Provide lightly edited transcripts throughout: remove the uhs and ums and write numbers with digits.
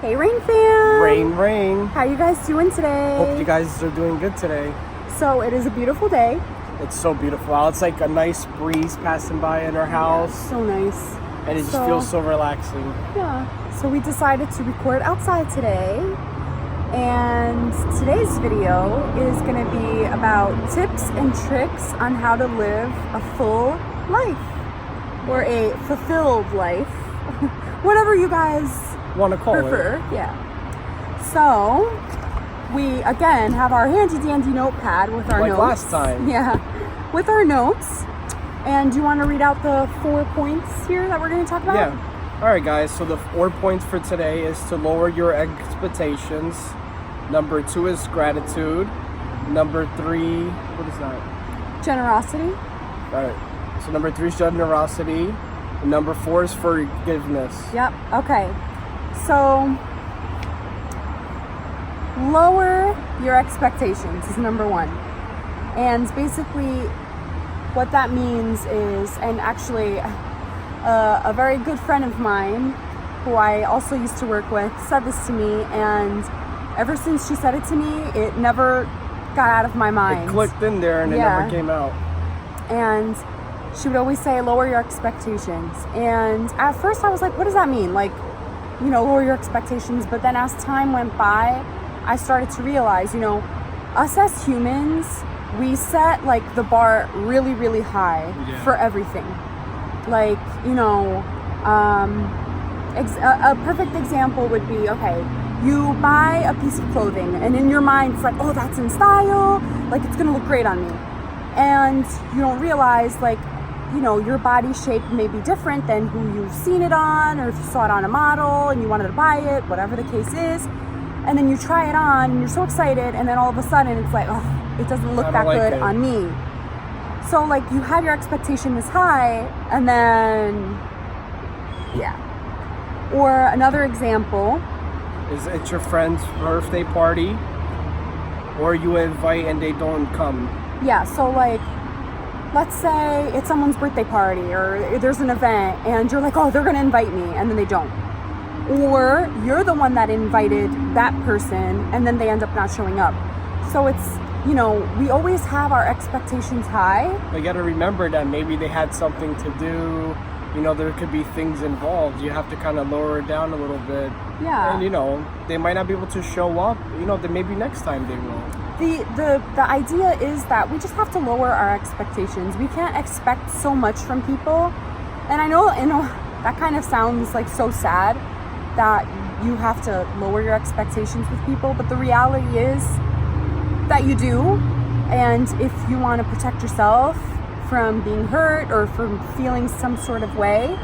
Hey Rain fam! Rain. How you guys doing today? Hope you guys are doing good today. So it is a beautiful day. It's so beautiful out. It's like a nice breeze passing by in our house. So nice. And it just feels so relaxing. Yeah. So we decided to record outside today. And today's video is going to be about tips and tricks on how to live a full life. Or a fulfilled life. Whatever you guys want to call prefer. it. Yeah. So we again have our handy dandy notepad with our notes. Like last time. Yeah. With our notes. And do you want to read out the 4 points here that we're going to talk about? Yeah. All right, guys. So the 4 points for today is to lower your expectations. Number 2 is gratitude. Number 3, what is that? Generosity. All right. So number 3 is generosity. And number 4 is forgiveness. Yep. Okay. So lower your expectations is number 1. And basically what that means is, and actually a very good friend of mine who I also used to work with said this to me, and ever since she said it to me, it never got out of my mind. It clicked in there and it never came out. And she would always say, lower your expectations. And at first I was like, what does that mean? Like, you know, lower your expectations. But then as time went by, I started to realize, you know, us as humans, we set like the bar really, really high for everything. Like, you know, a perfect example would be, okay, you buy a piece of clothing and in your mind it's like, oh, that's in style, like it's gonna look great on me. And you don't realize, like, you know, your body shape may be different than who you've seen it on, or if you saw it on a model and you wanted to buy it, whatever the case is. And then you try it on and you're so excited, and then all of a sudden it's like, oh, it doesn't look that good on me. So like you have your expectation this high, and then, yeah. Or another example is it's your friend's birthday party, or you invite and they don't come. Yeah, so like, let's say it's someone's birthday party or there's an event and you're like, oh, they're gonna invite me, and then they don't. Or you're the one that invited that person and then they end up not showing up. So it's, you know, we always have our expectations high. But you gotta remember that maybe they had something to do. You know, there could be things involved. You have to kind of lower it down a little bit. Yeah. And, you know, they might not be able to show up. You know, then maybe next time they will. The idea is that we just have to lower our expectations. We can't expect so much from people. And I know, you know, that kind of sounds like so sad that you have to lower your expectations with people. But the reality is that you do. And if you want to protect yourself from being hurt or from feeling some sort of way,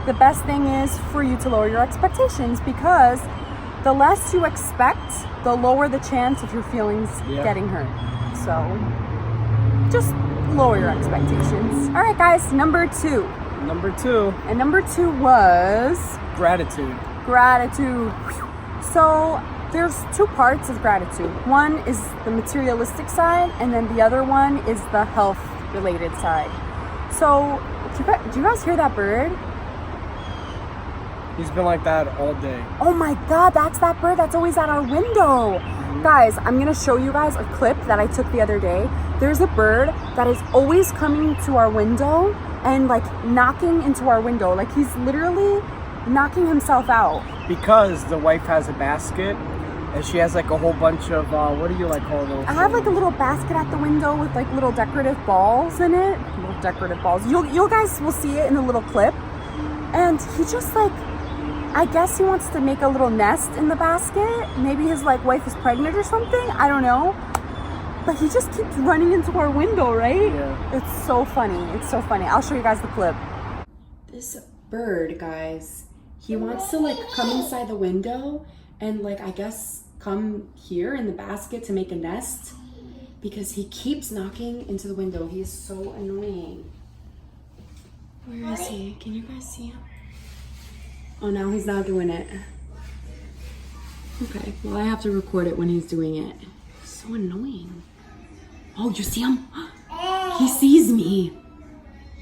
the best thing is for you to lower your expectations, because the less you expect, the lower the chance of your feelings getting hurt. So just lower your expectations. All right, guys, number 2. And number 2 was gratitude. So there's 2 parts of gratitude. One is the materialistic side, and then the other one is the health related side. So do you guys hear that bird? He's been like that all day. Oh my god, that's that bird that's always at our window. Guys, I'm gonna show you guys a clip that I took the other day. There's a bird that is always coming to our window and like knocking into our window. Like he's literally knocking himself out. Because the wife has a basket and she has like a whole bunch of, what do you like call those? I have like a little basket at the window with like little decorative balls in it. Little decorative balls. You guys will see it in the little clip. And he just like, I guess he wants to make a little nest in the basket. Maybe his like wife is pregnant or something. I don't know. But he just keeps running into our window, right? Yeah. It's so funny. It's so funny. I'll show you guys the clip. This bird, guys, he wants to like come inside the window and like, I guess, come here in the basket to make a nest, because he keeps knocking into the window. He is so annoying. Where is he? Can you guys see him? Oh, now he's not doing it. Okay, well, I have to record it when he's doing it. So annoying. Oh, you see him? He sees me.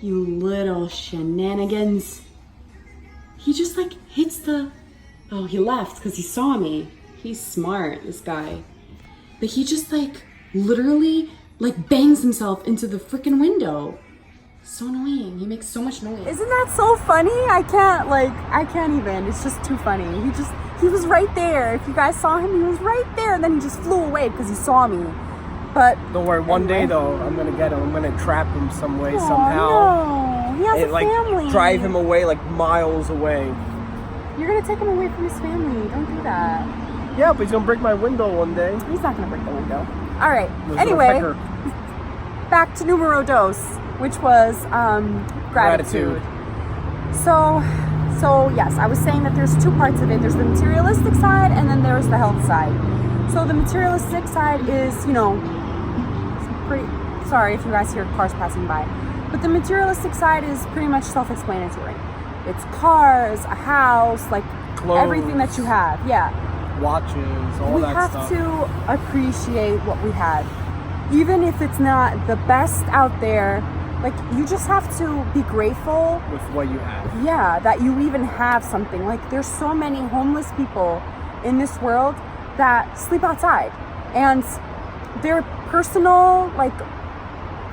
You little shenanigans. He just like hits the Oh, he left because he saw me. He's smart, this guy. But he just like literally like bangs himself into the freaking window. So annoying. He makes so much noise. Isn't that so funny? I can't even. It's just too funny. He was right there. If you guys saw him, he was right there, and then he just flew away because he saw me. But don't worry, one day though, I'm gonna get him. I'm gonna trap him some way, somehow. No, he has a family. Drive him away like miles away. You're gonna take him away from his family. Don't do that. Yeah, but he's gonna break my window one day. He's not gonna break the window. All right. Anyway, back to numero dos, which was gratitude. So yes, I was saying that there's two parts of it. There's the materialistic side, and then there's the health side. So the materialistic side is, pretty. Sorry if you guys hear cars passing by, but the materialistic side is pretty much self-explanatory. It's cars, a house, like clothes, everything that you have. Yeah. Watches, all that stuff. We have to appreciate what we have. Even if it's not the best out there, like you just have to be grateful with what you have. Yeah, that you even have something. Like there's so many homeless people in this world that sleep outside, and their personal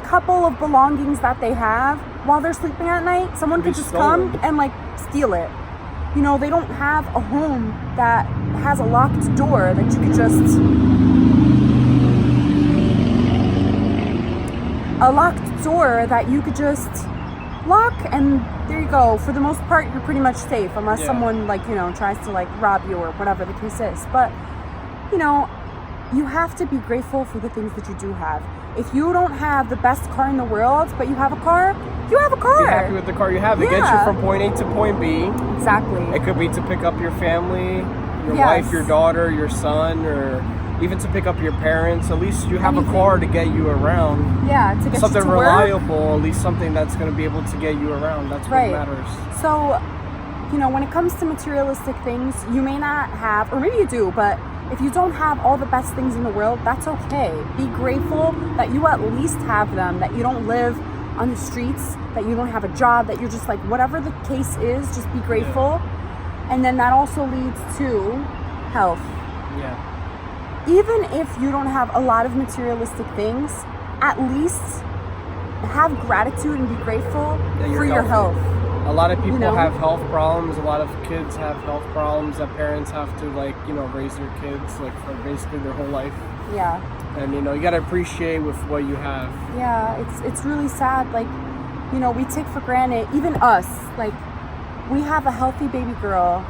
couple of belongings that they have while they're sleeping at night, someone could just come and steal it. They don't have a home that has a locked door that you could just lock, and there you go. For the most part, you're pretty much safe unless someone tries to rob you or whatever the case is. But you have to be grateful for the things that you do have. If you don't have the best car in the world, but you have a car, you have a car. Be happy with the car you have. It gets you from point A to point B. Exactly. It could be to pick up your family, your wife, your daughter, your son, or even to pick up your parents. At least you have a car to get you around. Yeah, to get something you to reliable, work. at least something that's going to be able to get you around. That's what matters. So, when it comes to materialistic things, you may not have, or maybe you do, but if you don't have all the best things in the world, that's okay. Be grateful that you at least have them, that you don't live on the streets, that you don't have a job, that you're just whatever the case is, just be grateful. Yeah. And then that also leads to health. Yeah. Even if you don't have a lot of materialistic things, at least have gratitude and be grateful for your health. A lot of people have health problems. A lot of kids have health problems that parents have to raise their kids for basically their whole life. Yeah. And you gotta appreciate with what you have. Yeah, it's really sad. We take for granted, even us. We have a healthy baby girl.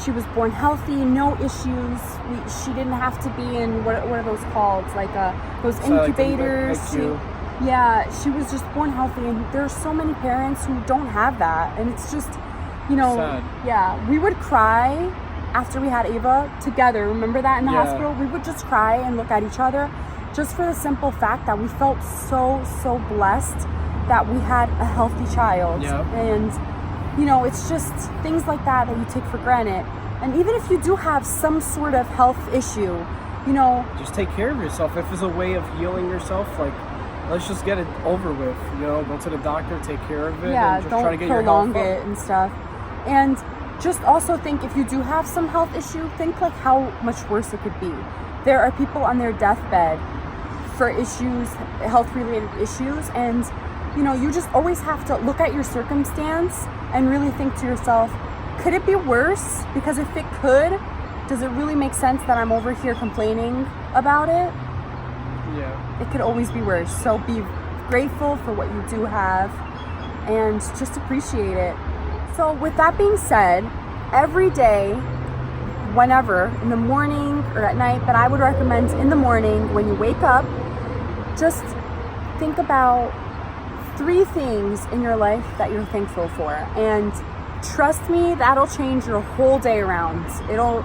She was born healthy, no issues. She didn't have to be in what are those called? Those incubators. She was just born healthy, and there's so many parents who don't have that, and it's just, sad. Yeah, we would cry after we had Ava together. Remember that in the hospital? We would just cry and look at each other, just for the simple fact that we felt so blessed that we had a healthy child. Yeah. And it's just things like that you take for granted. And even if you do have some sort of health issue, just take care of yourself. If it's a way of healing yourself, let's just get it over with. Go to the doctor, take care of it, and just try to get your health up. Don't prolong it and stuff. And just also think, if you do have some health issue, think how much worse it could be. There are people on their deathbed for issues, health-related issues, and you just always have to look at your circumstance and really think to yourself, could it be worse? Because if it could, does it really make sense that I'm over here complaining about it? Yeah. It could always be worse. So be grateful for what you do have and just appreciate it. So with that being said, every day, whenever, in the morning or at night, but I would recommend in the morning when you wake up, just think about 3 things in your life that you're thankful for. And trust me, that'll change your whole day around. It'll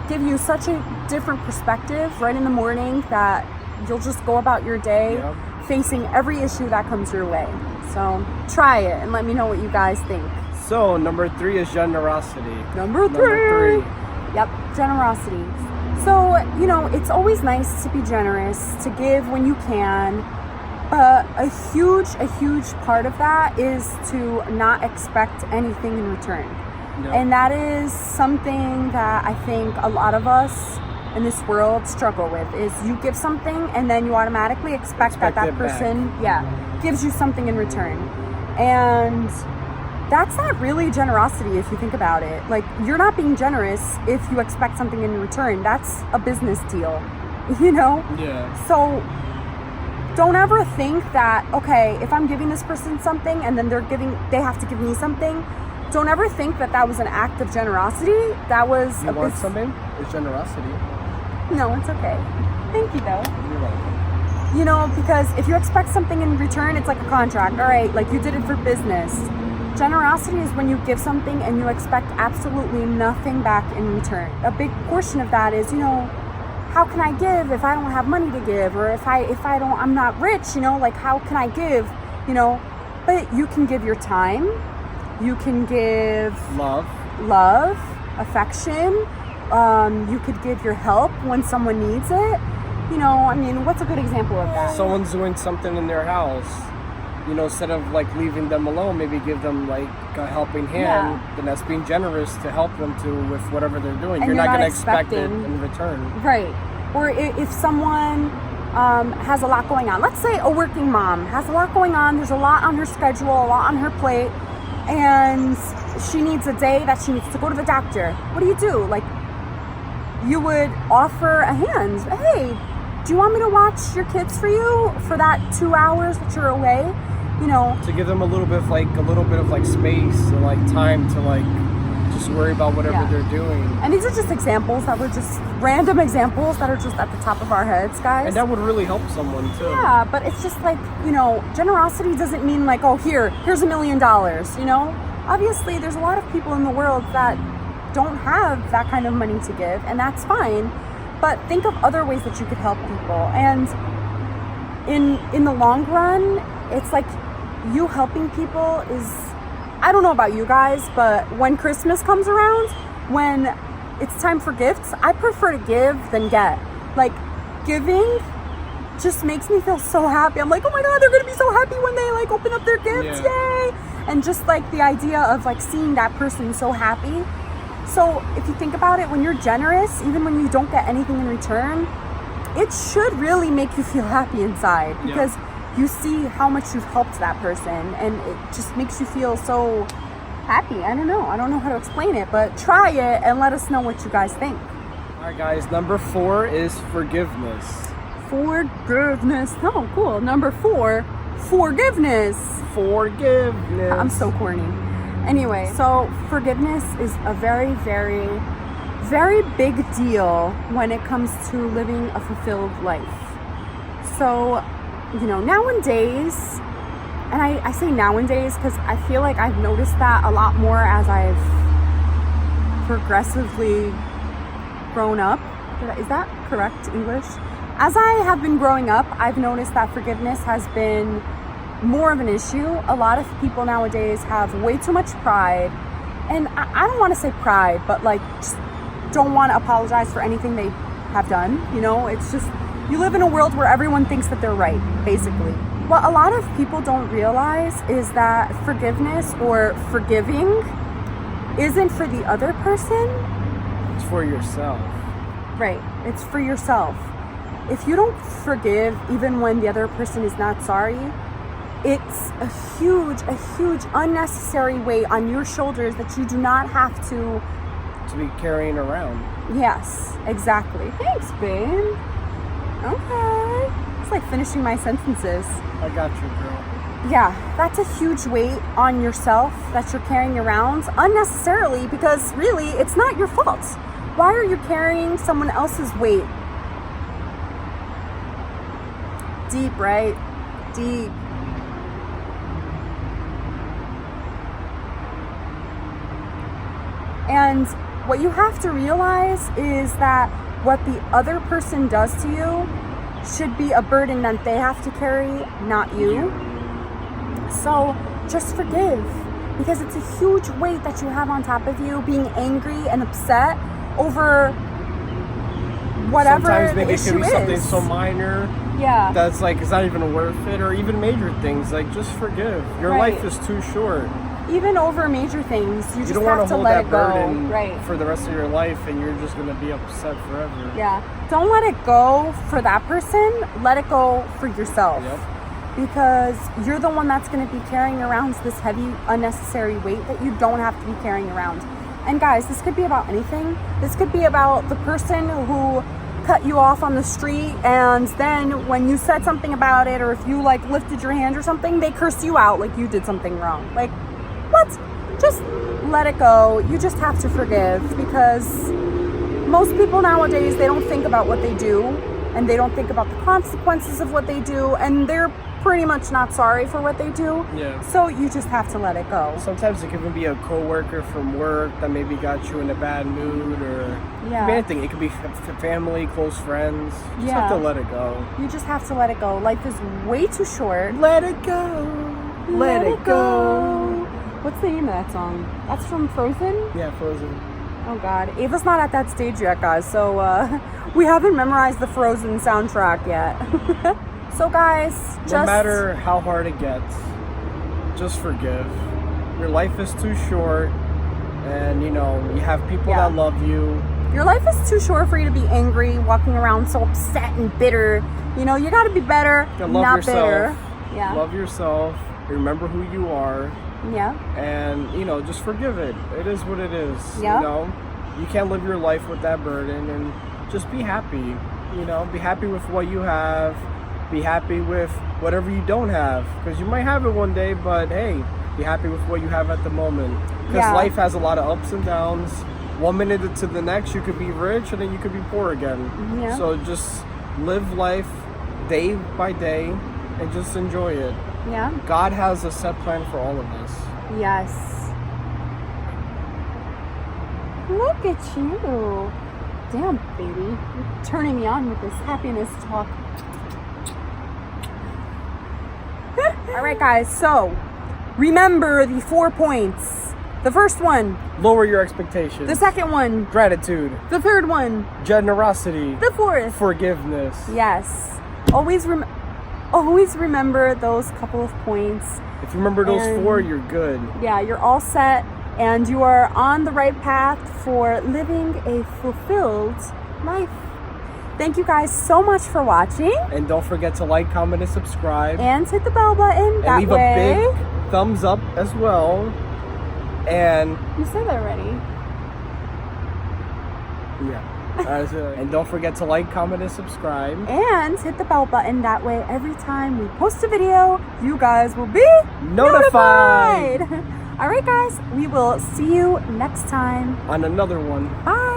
give you such a different perspective right in the morning that you'll just go about your day facing every issue that comes your way. So try it and let me know what you guys think. So number 3 is generosity. Number three. Yep, generosity. So, it's always nice to be generous, to give when you can. But a huge part of that is to not expect anything in return. Yep. And that is something that I think a lot of us in this world struggle with, is you give something and then you automatically expect that it person gives you something in return. And that's not really generosity if you think about it. Like, you're not being generous if you expect something in return. That's a business deal, you know? Yeah. So don't ever think that, okay, if I'm giving this person something and then they have to give me something, don't ever think that that was an act of generosity. That was You want something? It's generosity. No, it's okay. Thank you, though. You're welcome. You know, because if you expect something in return, it's like a contract. All right, like you did it for business. Generosity is when you give something and you expect absolutely nothing back in return. A big portion of that is, you know, how can I give if I don't have money to give? Or if I'm not rich, you know, like how can I give, you know? But you can give your time. You can give love, affection. You could give your help when someone needs it. You know, I mean, what's a good example of that? Someone's doing something in their house, you know, instead of like leaving them alone, maybe give them like a helping hand. Then that's being generous to help them with whatever they're doing. And you're not going to expect expecting it in return. Right. Or if someone has a lot going on, let's say a working mom has a lot going on, there's a lot on her schedule, a lot on her plate, and she needs a day that she needs to go to the doctor. What do? Like, you would offer a hand. Hey, do you want me to watch your kids for you for that 2 hours that you're away? You know, to give them a little bit of like space and like time to like just worry about whatever they're doing. And these are just examples that were just random examples that are just at the top of our heads, guys. And that would really help someone too. Yeah, but it's just like, you know, generosity doesn't mean like, oh, here's $1 million, you know? Obviously, there's a lot of people in the world that don't have that kind of money to give, and that's fine. But think of other ways that you could help people. And in the long run, it's like you helping people is, I don't know about you guys, but when Christmas comes around, when it's time for gifts, I prefer to give than get. Like, giving just makes me feel so happy. I'm like, oh my God, they're gonna be so happy when they like open up their gifts, yay! And just like the idea of like seeing that person so happy. So if you think about it, when you're generous, even when you don't get anything in return, it should really make you feel happy inside, because you see how much you've helped that person, and it just makes you feel so happy. I don't know how to explain it, but try it and let us know what you guys think. All right, guys, number 4 is forgiveness. Forgiveness. Oh, cool. Number 4, forgiveness. Forgiveness. I'm so corny. Anyway, so forgiveness is a very, very, very big deal when it comes to living a fulfilled life. So, you know, nowadays, and I say nowadays because I feel like I've noticed that a lot more as I've progressively grown up. Is that correct English? As I have been growing up, I've noticed that forgiveness has been more of an issue. A lot of people nowadays have way too much pride, and I don't want to say pride, but like just don't want to apologize for anything they have done. You know, it's just, you live in a world where everyone thinks that they're right, basically. What a lot of people don't realize is that forgiveness or forgiving isn't for the other person. It's for yourself. Right, it's for yourself. If you don't forgive even when the other person is not sorry, it's a huge unnecessary weight on your shoulders that you do not have to be carrying around. Yes, exactly. Thanks, babe. Okay. It's like finishing my sentences. I got you, girl. Yeah, that's a huge weight on yourself that you're carrying around unnecessarily, because really, it's not your fault. Why are you carrying someone else's weight? Deep, right? Deep. And what you have to realize is that what the other person does to you should be a burden that they have to carry, not you. So just forgive, because it's a huge weight that you have on top of you, being angry and upset over whatever sometimes maybe the it could be issue something is. so minor that's like it's not even worth it, or even major things. Like, just forgive. Your life is too short. even over major things, you You just don't want have to to hold let that it go. burden Right. for the rest of your life, and you're just gonna be upset forever. Yeah. Don't let it go for that person. Let it go for yourself. Yep. Because you're the one that's going to be carrying around this heavy, unnecessary weight that you don't have to be carrying around. And guys, this could be about anything. This could be about the person who cut you off on the street, and then when you said something about it, or if you like lifted your hand or something, they curse you out like you did something wrong. Like, what? Just let it go. You just have to forgive, because most people nowadays, they don't think about what they do, and they don't think about the consequences of what they do, and they're pretty much not sorry for what they do. Yeah. So you just have to let it go. Sometimes it can even be a coworker from work that maybe got you in a bad mood, or it could Yeah. be anything. It could be family, close friends. You just Yeah. have to let it go. You just have to let it go. Life is way too short. Let it go. Let it go. What's the name of that song? That's from Frozen? Yeah, Frozen. Oh God, Ava's not at that stage yet, guys. So we haven't memorized the Frozen soundtrack yet. So guys, just No matter how hard it gets, just forgive. Your life is too short, and you have people Yeah. that love you. your life is too short for you to be angry, walking around so upset and bitter. You got to be better, You gotta love not yourself. bitter. Yeah. Love yourself. Remember who you are, Yeah. and just forgive it. It is what it is. Yeah. You can't live your life with that burden, and just be happy. Be happy with what you have. Be happy with whatever you don't have, because you might have it one day, but hey, be happy with what you have at the moment, because Yeah. life has a lot of ups and downs. One minute to the next, you could be rich, and then you could be poor again. Yeah. So just live life day by day and just enjoy it. Yeah. God has a set plan for all of us. Yes. Look at you. Damn, baby. You're turning me on with this happiness talk. All right, guys. So, remember the 4 points. The first one, Lower your expectations. the second one, Gratitude, the third one, generosity, the fourth. forgiveness. Yes. Always remember those couple of points. If you remember those And- 4, you're good. Yeah, you're all set, and you are on the right path for living a fulfilled life. Thank you guys so much for watching, And don't forget to like, comment, and subscribe. and hit the bell button. And That leave way. a big thumbs up as well. And You said that already. yeah. And don't forget to like, comment, and subscribe. And hit the bell button. That way, every time we post a video, you guys will be Notified. All right, guys. We will see you next time. On another one. Bye.